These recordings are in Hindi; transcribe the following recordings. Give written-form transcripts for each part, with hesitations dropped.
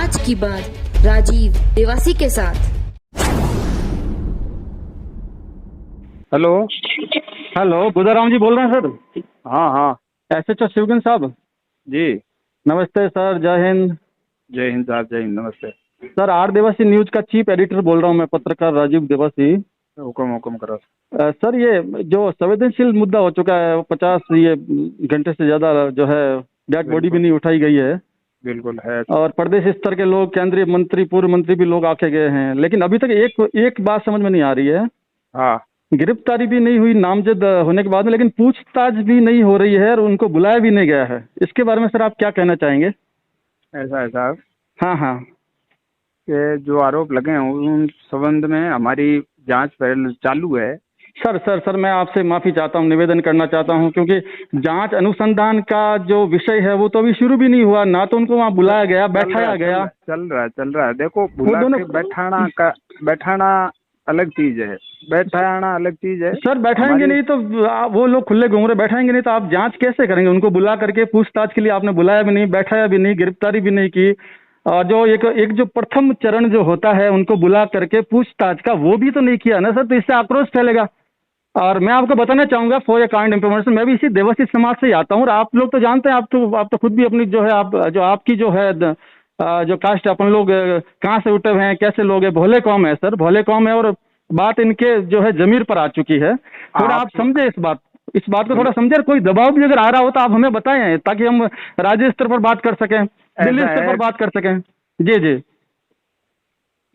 आज की बात राजीव देवासी के साथ। हेलो। हेलो, बुधाराम जी बोल रहे हैं सर? हाँ हाँ एसएचओ शिवगन साहब, जी। नमस्ते सर, जय हिंद। जय हिंद साहब, जय हिंद, नमस्ते। सर, आर देवासी न्यूज का चीफ एडिटर बोल रहा हूँ मैं, पत्रकार राजीव देवासी। हुक्म हुक्म करो। सर, ये जो संवेदनशील मुद्दा हो चुका है, 50 ये घंटे से ज़्यादा जो है डेड बॉडी भी नहीं उठाई गई है, बिल्कुल है। और प्रदेश स्तर के लोग, केंद्रीय मंत्री, पूर्व मंत्री भी लोग आके गए हैं, लेकिन अभी तक एक बात समझ में नहीं आ रही है। हाँ, गिरफ्तारी भी नहीं हुई नामजद होने के बाद में, लेकिन पूछताछ भी नहीं हो रही है और उनको बुलाया भी नहीं गया है। इसके बारे में सर आप क्या कहना चाहेंगे? ऐसा है साहब हाँ हाँ। कि जो आरोप लगे हैं उन संबंध में हमारी जांच पहले चालू है। सर मैं आपसे माफ़ी चाहता हूँ, निवेदन करना चाहता हूँ, क्योंकि जांच अनुसंधान का जो विषय है वो तो अभी शुरू भी नहीं हुआ ना, तो उनको वहाँ बुलाया गया, बैठाया गया। चल रहा है। देखो, बुला के बैठाना अलग चीज है, बैठाना अलग चीज है। सर, बैठाएंगे नहीं तो वो लोग खुले घूम रहे, बैठाएंगे नहीं तो आप जांच कैसे करेंगे? उनको बुला करके पूछताछ के लिए आपने बुलाया भी नहीं, बैठाया भी नहीं, गिरफ्तारी भी नहीं की, और जो एक जो प्रथम चरण जो होता है उनको बुला करके पूछताछ का, वो भी तो नहीं किया ना सर, तो इससे आक्रोश फैलेगा। और मैं आपको बताना चाहूंगा, फॉर ए काइंड इन्फॉर्मेशन, मैं भी इसी देवासी समाज से ही आता हूँ, और आप लोग तो जानते हैं, आप तो खुद भी अपनी जो है, आप जो आपकी जो है जो कास्ट, अपन लोग कहाँ से उठे हुए हैं, कैसे लोग हैं, भोले कौम है सर, भोले कौम है, और बात इनके जो है जमीर पर आ चुकी है। थोड़ा आप समझे इस बात को थोड़ा समझे। कोई दबाव भी अगर आ रहा हो तो आप हमें बताएं, ताकि हम राज्य स्तर पर बात कर सकें, दिल्ली स्तर पर बात कर सकें। जी जी,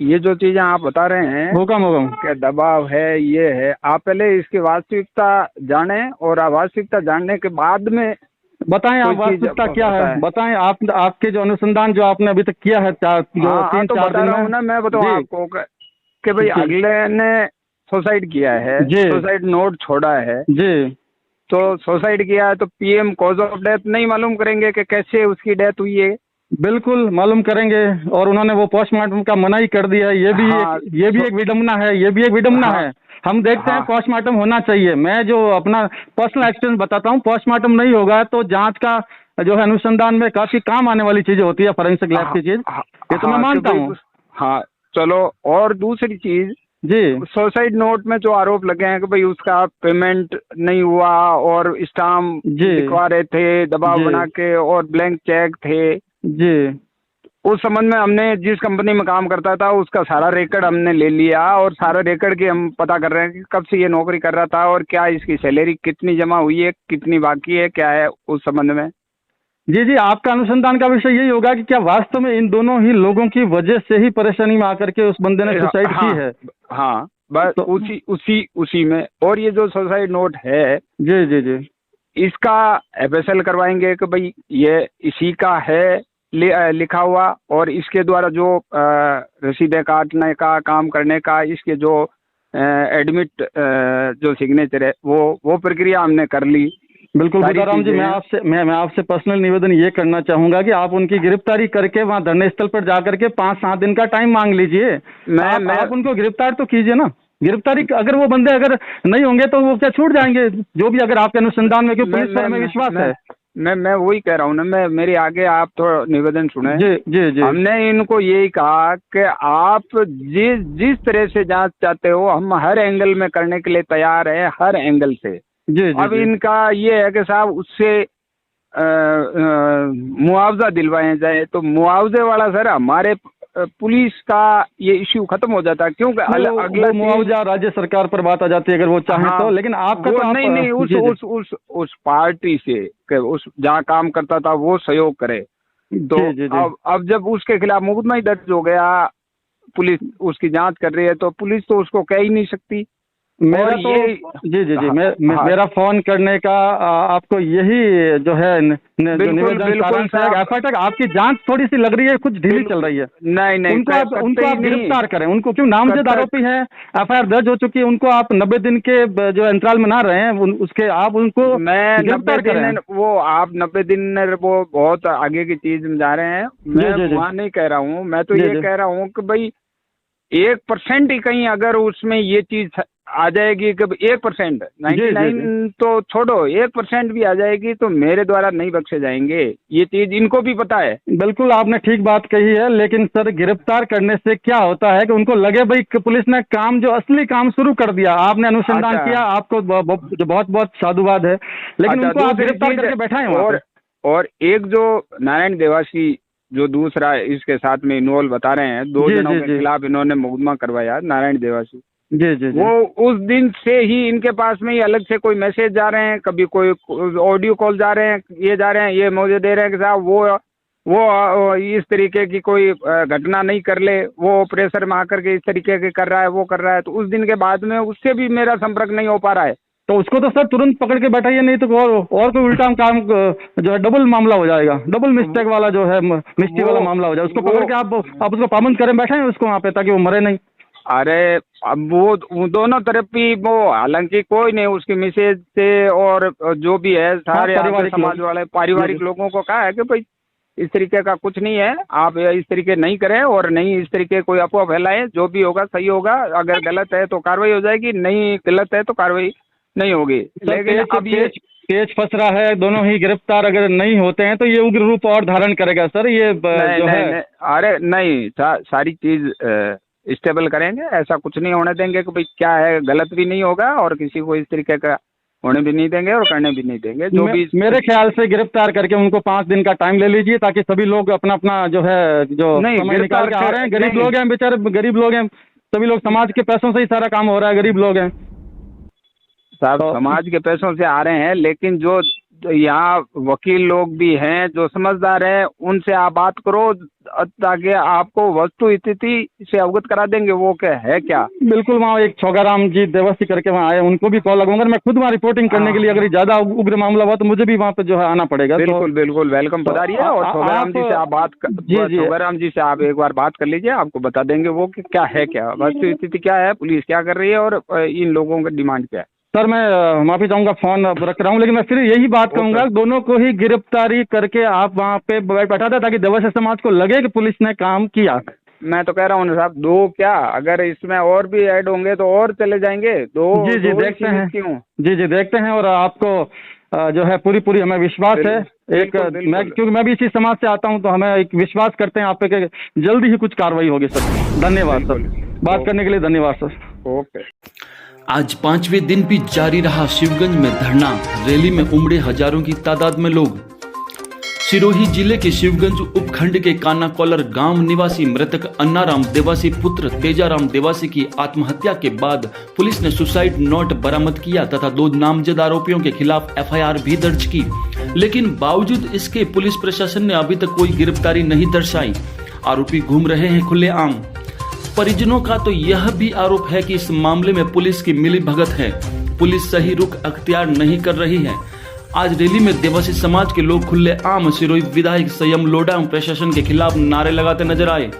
ये जो चीजें आप बता रहे हैं, हुक्म क्या दबाव है, ये है, आप पहले इसकी वास्तविकता जाने, और वास्तविकता जानने के बाद में बताएं आप वास्तविकता क्या है, बताएं आप, आपके जो अनुसंधान जो आपने अभी तक किया है, तीन तो चार बता दिन रहा हूँ में। ना, मैं बताऊँ आपको कि भाई अगले ने सुसाइड किया है, सुसाइड नोट छोड़ा है जी, तो सुसाइड किया है, तो पीएम कॉज ऑफ डेथ नहीं मालूम करेंगे कि कैसे उसकी डेथ हुई है? बिल्कुल मालूम करेंगे, और उन्होंने वो पोस्टमार्टम का मनाही कर दिया है। ये भी एक विडम्बना है, ये भी एक विडम्बना है। हम देखते हैं पोस्टमार्टम होना चाहिए। मैं जो अपना पर्सनल एक्सपीरियंस बताता हूँ, पोस्टमार्टम नहीं होगा तो जांच का जो है अनुसंधान में काफी काम आने वाली चीजें होती है, फोरेंसिक लैब की चीज, ये तो मैं मानता हूँ। हाँ चलो, और दूसरी चीज जी, सुसाइड नोट में जो आरोप लगे हैं कि भाई उसका पेमेंट नहीं हुआ, और स्टाम्प लिखवा रहे थे दबाव बना के, और ब्लैंक चेक थे जी, उस संबंध में हमने जिस कंपनी में काम करता था उसका सारा रिकॉर्ड हमने ले लिया, और सारा रिकॉर्ड की हम पता कर रहे हैं कि कब से ये नौकरी कर रहा था, और क्या इसकी सैलरी कितनी जमा हुई है, कितनी बाकी है, क्या है उस संबंध में। जी, आपका अनुसंधान का विषय यही होगा कि क्या वास्तव में इन दोनों ही लोगों की वजह से ही परेशानी में आकर के उस बंदे ने सुसाइड की है? हाँ, बस तो, उसी में। और ये जो सुसाइड नोट है, जी जी जी, इसका एफएसएल करवाएंगे कि भाई ये इसी का है लिखा हुआ, और इसके द्वारा जो रसीदें काटने का, काम करने का, इसके जो एडमिट जो सिग्नेचर है, वो प्रक्रिया हमने कर ली। बिल्कुल बुधाराम जी, मैं आपसे पर्सनल निवेदन ये करना चाहूंगा कि आप उनकी गिरफ्तारी करके वहाँ धरने स्थल पर जाकर के 5-7 दिन का टाइम मांग लीजिए। आप उनको गिरफ्तार तो कीजिए ना। गिरफ्तारी अगर वो बंदे अगर नहीं होंगे तो वो क्या छूट जाएंगे, जो भी अगर आपके अनुसंधान में, क्योंकि पुलिस पर हमें विश्वास है। मैं वही कह रहा हूँ ना, मेरे आगे आप थोड़ा निवेदन सुने। जी जी जी, हमने इनको यही कहा कि आप जिस तरह से जांच चाहते हो, हम हर एंगल में करने के लिए तैयार है, हर एंगल से। जी, अब इनका ये है कि साहब उससे मुआवजा दिलवाया जाए, तो मुआवजे वाला सर हमारे पुलिस का ये इश्यू खत्म हो जाता है, क्योंकि अगला मुआवजा राज्य सरकार पर बात आ जाती है अगर वो चाहे तो, लेकिन आपका तो नहीं उस पार्टी से उस जहाँ काम करता था वो सहयोग करे, तो अब जब उसके खिलाफ मुकदमा ही दर्ज हो गया, पुलिस उसकी जांच कर रही है, तो पुलिस तो उसको कह ही नहीं सकती। मेरा तो मेरा फोन करने का आपको यही जो है निवेदन, आपकी जांच थोड़ी सी लग रही है कुछ ढीली चल रही है। नहीं, उनको आप गिरफ्तार करें, उनको क्यों, नामजद आरोपी है, एफआईआर दर्ज हो चुकी है, उनको आप 90 दिन के जो अंतराल में ना रहे हैं, उसके आप उनको गिरफ्तार करें। वो आप 90 दिन वो बहुत आगे की चीज में जा रहे हैं, मैं वहाँ नहीं कह रहा हूँ। मैं तो ये कह रहा हूँ कि भाई 1% ही कहीं अगर उसमें ये चीज आ जाएगी कब 1%, 99 तो छोड़ो, 1% भी आ जाएगी तो मेरे द्वारा नहीं बख्शे जाएंगे। ये चीज इनको भी पता है। बिल्कुल आपने ठीक बात कही है, लेकिन सर गिरफ्तार करने से क्या होता है कि उनको लगे भाई कि पुलिस ने काम जो असली काम शुरू कर दिया, आपने अनुसंधान अच्छा। किया, आपको बहुत बहुत साधुवाद है, लेकिन अच्छा, उनको आप दूसरी गिरफ्तार चीज करके बैठाएं वहाँ पे। और एक जो नारायण देवासी जो दूसरा इसके साथ में इन्वॉल्व बता रहे हैं, 2 जी, जनों जी, के जी। खिलाफ इन्होंने मुकदमा करवाया, नारायण देवासी, जी जी जी। वो उस दिन से ही इनके पास में ही अलग से कोई मैसेज जा रहे हैं, कभी कोई ऑडियो कॉल जा रहे हैं, ये जा रहे हैं, ये मुझे दे रहे हैं कि साहब वो इस तरीके की कोई घटना नहीं कर ले, वो प्रेशर में आकर के इस तरीके के कर रहा है, वो कर रहा है। तो उस दिन के बाद में उससे भी मेरा संपर्क नहीं हो पा रहा है। तो उसको तो सर तुरंत पकड़ के बैठाइए, नहीं तो और कोई उल्टा काम जो है डबल मामला हो जाएगा, डबल मिस्टेक वाला जो है मिस्टी वाला मामला हो जाएगा। उसको पकड़ के आप उसको पाबंद करें, बैठाएं उसको वहाँ पे, ताकि वो मरे नहीं। अरे अब वो दोनों तरफ भी, वो हालांकि कोई नहीं, उसकी मिसेज से और जो भी है सारे पारिवारिक समाज लोग। वाले पारिवारिक जी। लोगों को कहा है कि भाई इस तरीके का कुछ नहीं है, आप इस तरीके नहीं करें और नहीं इस तरीके कोई अफवाह फैलाएं, जो भी होगा सही होगा, अगर गलत है तो कार्रवाई हो जाएगी, नहीं गलत है तो कार्रवाई नहीं होगी। लेकिन अब ये पेच फंस रहा है, दोनों ही गिरफ्तार अगर नहीं होते हैं तो ये उग्र रूप और धारण करेगा सर, ये जो है। नहीं, अरे नहीं, सारी चीज स्टेबल करेंगे, ऐसा कुछ नहीं होने देंगे कि भाई क्या है, गलत भी नहीं होगा और किसी को इस तरीके का होने भी नहीं देंगे और करने भी नहीं देंगे। जो भी मेरे ख्याल से गिरफ्तार करके उनको 5 दिन का टाइम ले लीजिए, ताकि सभी लोग अपना अपना जो है जो नहीं, समय निकाल के आ रहे हैं। गरीब नहीं। लोग हैं बेचारे, गरीब लोग हैं, सभी लोग समाज के पैसों से ही सारा काम हो रहा है, गरीब लोग हैं साहब, तो समाज के पैसों से आ रहे हैं, लेकिन जो यहाँ वकील लोग भी हैं जो समझदार हैं, उनसे आप बात करो ताकि आपको वस्तु स्थिति से अवगत करा देंगे वो क्या है क्या। बिल्कुल, वहाँ एक छोगाराम जी देवासी करके वहाँ आए, उनको भी कॉल लगूंगा। मैं खुद वहाँ रिपोर्टिंग करने के लिए, अगर ज्यादा उग्र मामला हुआ तो मुझे भी वहाँ पे जो है आना पड़ेगा। बिल्कुल बिल्कुल वेलकम, पधारिए। और छोगाराम जी से आप छोगाराम जी से आप एक बार बात कर लीजिए, आपको बता देंगे वो कि क्या है, क्या वस्तु स्थिति क्या है, पुलिस क्या कर रही है और इन लोगों का डिमांड क्या है। सर मैं माफी चाहूंगा, फोन अब रख रहा हूँ, लेकिन मैं फिर यही बात कहूंगा, दोनों को ही गिरफ्तारी करके आप वहाँ पे बैठा था, ताकि देवासी समाज को लगे कि पुलिस ने काम किया। मैं तो कह रहा हूँ साहब, 2 क्या, अगर इसमें और भी ऐड होंगे तो और चले जाएंगे। 2 जी जी देखते हैं, जी जी देखते हैं। और आपको जो है पूरी हमें विश्वास है, एक मैं क्योंकि मैं भी इसी समाज से आता हूँ, तो हमें एक विश्वास करते हैं आप पे कि जल्दी ही कुछ कार्रवाई होगी सर। धन्यवाद सर, बात करने के लिए धन्यवाद सर। ओके। आज 5वें दिन भी जारी रहा शिवगंज में धरना, रैली में उमड़े हजारों की तादाद में लोग। सिरोही जिले के शिवगंज उपखंड के काना कॉलर गांव निवासी मृतक अन्नाराम देवासी पुत्र तेजाराम देवासी की आत्महत्या के बाद पुलिस ने सुसाइड नोट बरामद किया तथा 2 नामजद आरोपियों के खिलाफ एफआईआर भी दर्ज की, लेकिन बावजूद इसके पुलिस प्रशासन ने अभी तक कोई गिरफ्तारी नहीं दर्शाई। आरोपी घूम रहे हैं खुलेआम। परिजनों का तो यह भी आरोप है कि इस मामले में पुलिस की मिलीभगत है, पुलिस सही रुख अख्तियार नहीं कर रही है। आज रैली में देवासी समाज के लोग खुलेआम सिरोही विधायक संयम लोढ़ा प्रशासन के खिलाफ नारे लगाते नजर आए।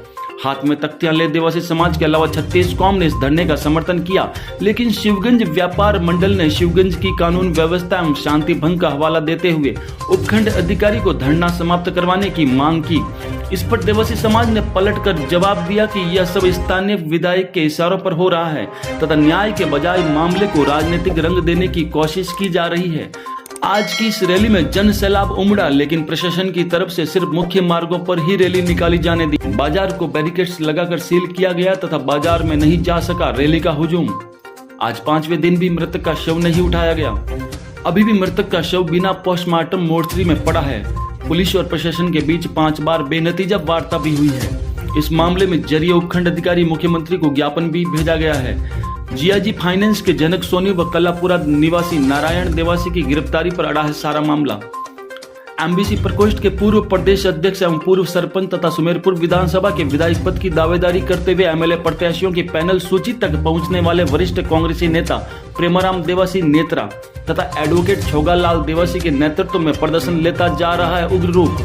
हाथ में तख्तियां ले देवासी समाज के अलावा 36 कौम ने इस धरने का समर्थन किया, लेकिन शिवगंज व्यापार मंडल ने शिवगंज की कानून व्यवस्था एवं शांति भंग का हवाला देते हुए उपखंड अधिकारी को धरना समाप्त करवाने की मांग की। इस पर देवासी समाज ने पलटकर जवाब दिया कि यह सब स्थानीय विधायक के इशारों पर हो रहा है तथा न्याय के बजाय मामले को राजनीतिक रंग देने की कोशिश की जा रही है। आज की इस रैली में जन सैलाब उमड़ा, लेकिन प्रशासन की तरफ से सिर्फ मुख्य मार्गों पर ही रैली निकाली जाने दी। बाजार को बैरिकेड्स लगाकर सील किया गया तथा बाजार में नहीं जा सका रैली का हुजूम। आज 5वें दिन भी मृतक का शव नहीं उठाया गया। अभी भी मृतक का शव बिना पोस्टमार्टम मोर्चरी में पड़ा है। पुलिस और प्रशासन के बीच 5 बार बेनतीजा वार्ता भी हुई है। इस मामले में जरिए उपखंड अधिकारी मुख्यमंत्री को ज्ञापन भी भेजा गया है। जीआईजी फाइनेंस के जनक सोनी व कलापुरा निवासी नारायण देवासी की गिरफ्तारी पर अड़ा है सारा मामला। एमबीसी प्रकोष्ठ के पूर्व प्रदेश अध्यक्ष एवं पूर्व सरपंच तथा सुमेरपुर विधानसभा के विधायक पद की दावेदारी करते हुए एमएलए प्रत्याशियों की पैनल सूची तक पहुंचने वाले वरिष्ठ कांग्रेसी नेता प्रेमाराम देवासी नेत्रा तथा एडवोकेट छोगालाल देवासी के नेतृत्व में प्रदर्शन लेता जा रहा है उग्र रूप।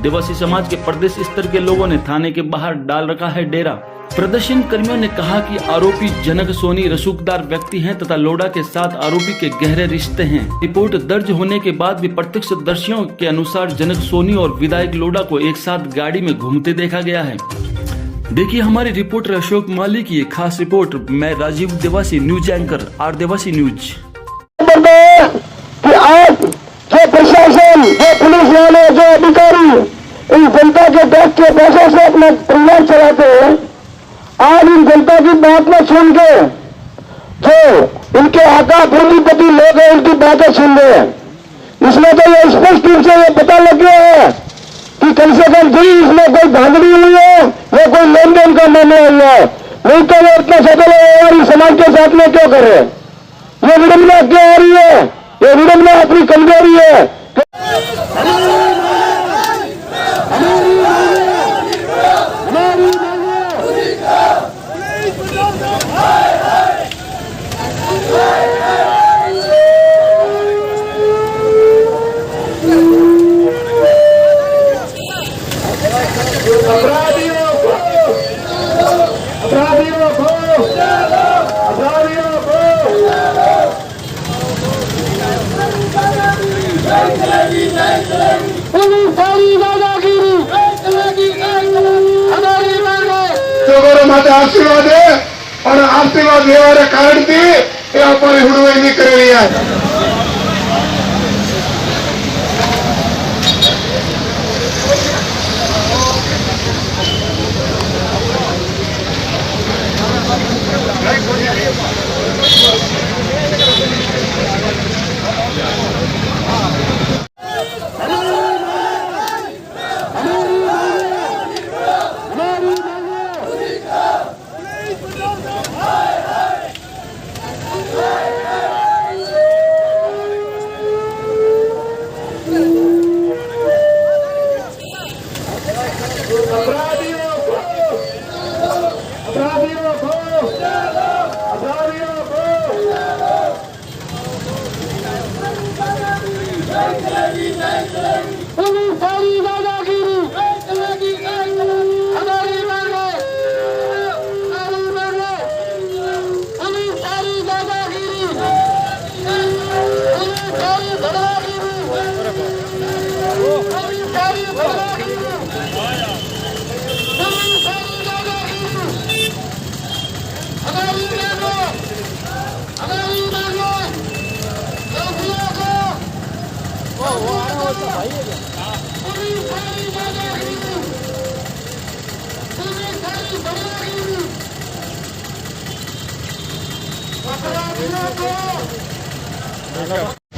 देवासी समाज के प्रदेश स्तर के लोगों ने थाने के बाहर डाल रखा है डेरा। प्रदर्शन कर्मियों ने कहा कि आरोपी जनक सोनी रसूखदार व्यक्ति हैं तथा लोढ़ा के साथ आरोपी के गहरे रिश्ते हैं। रिपोर्ट दर्ज होने के बाद भी प्रत्यक्षदर्शियों के अनुसार जनक सोनी और विधायक लोढ़ा को एक साथ गाड़ी में घूमते देखा गया है। देखिए हमारे रिपोर्टर अशोक माली की एक खास रिपोर्ट। मैं Rajiv Devasi, news anchor R Devasi news. कि आज जो प्रशासन, जो पुलिस वाले, जो अधिकारी इन जनता के टैक्स के पैसों से अपना परिवार चलाते हैं, आज इन जनता की बात में सुन के जो इनके आका पूंजीपति लोग हैं उनकी बातें सुन रहे हैं। इसमें तो ये स्पष्ट रूप से ये पता लग गया है कि कम से कम भी इसमें कोई धांधली हुई है या कोई लेन देन का मामला हुआ है, नहीं तो वो इतना सफल है समाज के साथ में क्यों कर रहे हैं? ये विडंबना क्यों आ रही है? ये विडंबना अपनी कमजोरी है। माता आशीर्वाद है और आशीर्वाद देवारे कारण थी यहाँ पर हुड़वाई नहीं कर रही है।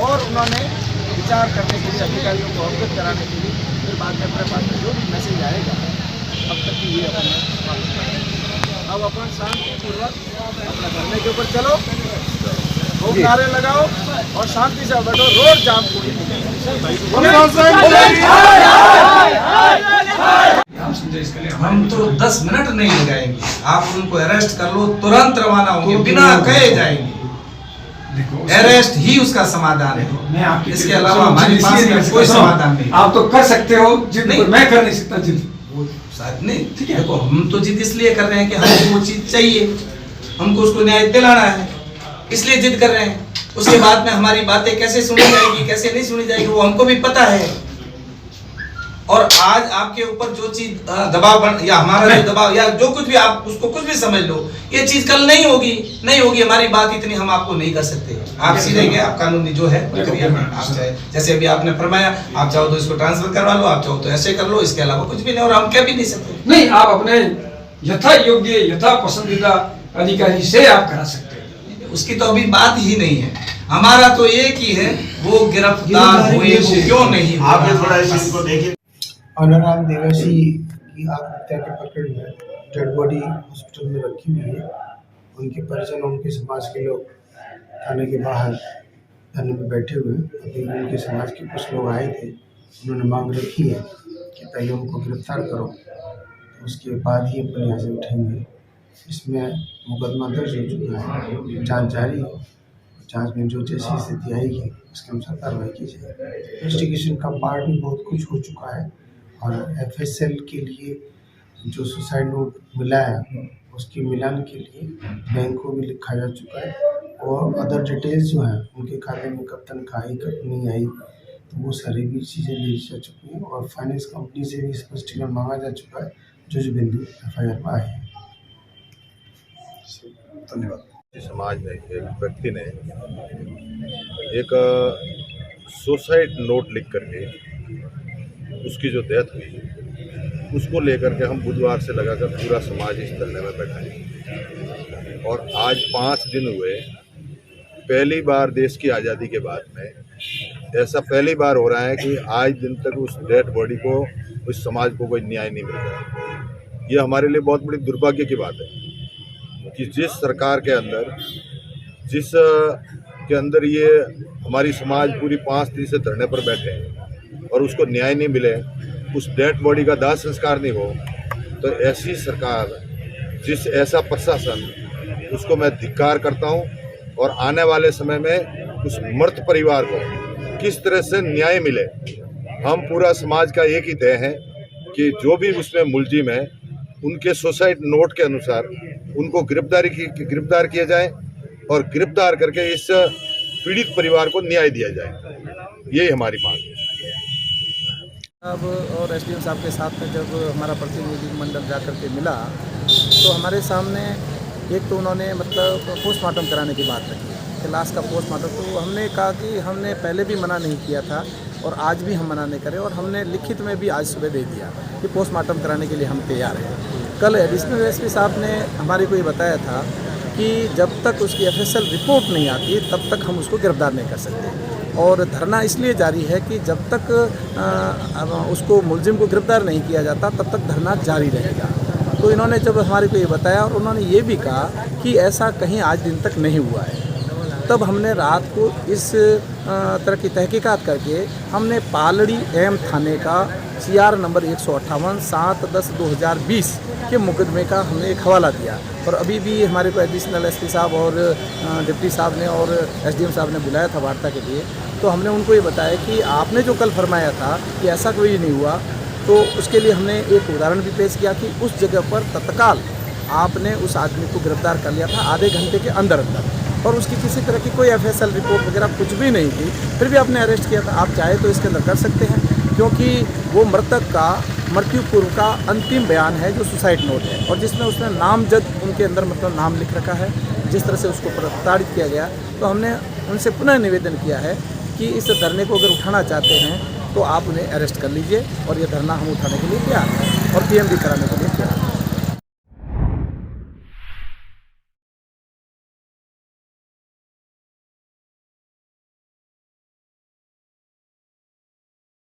और उन्होंने विचार करने के लिए अधिकारियों को अवगत कराने के लिए फिर बाद में अपने पास जो भी मैसेज आएगा अब तक की ये अब अपन शांतिपूर्वक अपना धरने के ऊपर चलो, खूब नारे लगाओ और शांति से बैठो। रोड जाम हम तो 10 मिनट नहीं लगाएंगे, आप उनको अरेस्ट कर लो, तुरंत रवाना होंगे, बिना कहे जाएंगे। अरेस्ट ही उसका समाधान है, इसके अलावा हमारे पास कोई समाधान नहीं। आप तो कर सकते हो जिद, मैं कर नहीं सकता जिद। नहीं ठीक है, देखो हम तो जिद इसलिए कर रहे हैं कि हमको वो चीज चाहिए, हमको उसको न्याय दिलाना है, इसलिए जिद कर रहे हैं। उसके बाद में हमारी बातें कैसे सुनी जाएगी कैसे नहीं सुनी जाएगी वो हमको भी पता है। और आज आपके ऊपर जो चीज दबाव या हमारा जो दबाव या जो कुछ भी आप उसको कुछ भी समझ लो, ये चीज कल नहीं होगी। हमारी बात इतनी हम आपको नहीं कर सकते। आप सीधे आप कानूनी जो है प्रक्रिया में आप चाहे जैसे अभी आपने फरमाया, आप चाहो तो इसको ट्रांसफर करवा लो, आप चाहो तो ऐसे कर लो, इसके अलावा कुछ भी नहीं। और हम कह भी नहीं सकते। नहीं, आप अपने यथा योग्य यथा पसंदीदा अधिकारी से आप करा सकते हैं, उसकी तो अभी बात ही नहीं है। हमारा तो एक ही है, वो गिरफ्तार हुए वो क्यों नहीं। आपने थोड़ा इस चीज को देखिए। अनुराग देवासी की आत्महत्या के प्रकरण में डेड बॉडी हॉस्पिटल में रखी हुई है। उनके परिजन, उनके समाज के लोग थाने के बाहर धरने में बैठे हुए हैं। अभी उनके समाज के कुछ लोग आए थे, उन्होंने मांग रखी है कि पहले उनको गिरफ्तार करो, तो उसके बाद ही अपन यहाँ से उठेंगे। इसमें मुकदमा दर्ज हो चुका है, जाँच जारी है। जांच में जो जैसी स्थिति आएगी उसके अनुसार कार्रवाई की जाएगी। इन्वेस्टिगेशन का पार्ट भी बहुत कुछ हो चुका है और FSL के लिए जो सुसाइड नोट मिला है उसके मिलान के लिए बैंक को भी लिखा जा चुका है और अदर डिटेल्स जो हैं उनके खाते में कब तनख्वाह आई कब नहीं आई तो वो सारी भी चीज़ें ली जा चुकी हैं और फाइनेंस कंपनी से भी स्पष्टीकरण मांगा जा चुका है जज बिंदु FIR में आए हैं। धन्यवाद। समाज में एक व्यक्ति ने एक सुसाइड नोट लिख करके उसकी जो डेथ हुई उसको लेकर के हम बुधवार से लगाकर पूरा समाज इस धरने में बैठा है और आज 5 दिन हुए। पहली बार देश की आज़ादी के बाद में ऐसा पहली बार हो रहा है कि आज दिन तक उस डेड बॉडी को उस समाज को कोई न्याय नहीं मिल रहा। ये हमारे लिए बहुत बड़ी दुर्भाग्य की बात है कि जिस सरकार के अंदर ये हमारी समाज पूरी 5 दिन से धरने पर बैठे हैं और उसको न्याय नहीं मिले, उस डेड बॉडी का दाह संस्कार नहीं हो, तो ऐसी सरकार ऐसा प्रशासन उसको मैं धिक्कार करता हूं और आने वाले समय में उस मृत परिवार को किस तरह से न्याय मिले। हम पूरा समाज का एक ही ध्येय है कि जो भी उसमें मुलजिम है उनके सुसाइड नोट के अनुसार उनको गिरफ्तार किया जाए और गिरफ्तार करके इस पीड़ित परिवार को न्याय दिया जाए। यही हमारी मांग है। अब और SDM साहब के साथ में जब हमारा प्रतिनिधि मंडल जा कर के मिला तो हमारे सामने एक तो उन्होंने मतलब पोस्टमार्टम कराने की बात रखी कि लाश का पोस्टमार्टम। तो हमने कहा कि हमने पहले भी मना नहीं किया था और आज भी हम मना नहीं करें और हमने लिखित में भी आज सुबह दे दिया कि पोस्टमार्टम कराने के लिए हम तैयार हैं। कल एडिशनल SP साहब ने हमारे को ये बताया था कि जब तक उसकी FSL रिपोर्ट नहीं आती तब तक हम उसको गिरफ्तार नहीं कर सकते और धरना इसलिए जारी है कि जब तक उसको मुलजिम को गिरफ्तार नहीं किया जाता तब तक धरना जारी रहेगा। तो इन्होंने जब हमारे को ये बताया और उन्होंने ये भी कहा कि ऐसा कहीं आज दिन तक नहीं हुआ है, तब हमने रात को इस तरह की तहकीकात करके हमने पालड़ी M थाने का CR नंबर 158 7/10/2020 के मुकदमे का हमने एक हवाला दिया और अभी भी हमारे को एडिशनल SP साहब और डिप्टी साहब ने और SDM साहब ने बुलाया था वार्ता के लिए। तो हमने उनको ये बताया कि आपने जो कल फरमाया था कि ऐसा कोई नहीं हुआ, तो उसके लिए हमने एक उदाहरण भी पेश किया कि उस जगह पर तत्काल आपने उस आदमी को गिरफ्तार कर लिया था आधे घंटे के अंदर और उसकी किसी तरह की कोई FSL रिपोर्ट वगैरह कुछ भी नहीं थी, फिर भी आपने अरेस्ट किया था। आप चाहे तो इसके अंदर कर सकते हैं क्योंकि वो मृतक का मृत्यु पूर्व का अंतिम बयान है जो सुसाइड नोट है और जिसमें उसने नामजद उनके अंदर मतलब नाम लिख रखा है जिस तरह से उसको प्रताड़ित किया गया। तो हमने उनसे पुनः निवेदन किया है कि इस धरने को अगर उठाना चाहते हैं तो आप उन्हें अरेस्ट कर लीजिए और ये धरना हम उठाने के लिए तैयार हैं और PM भी कराने के लिए तैयार हैं।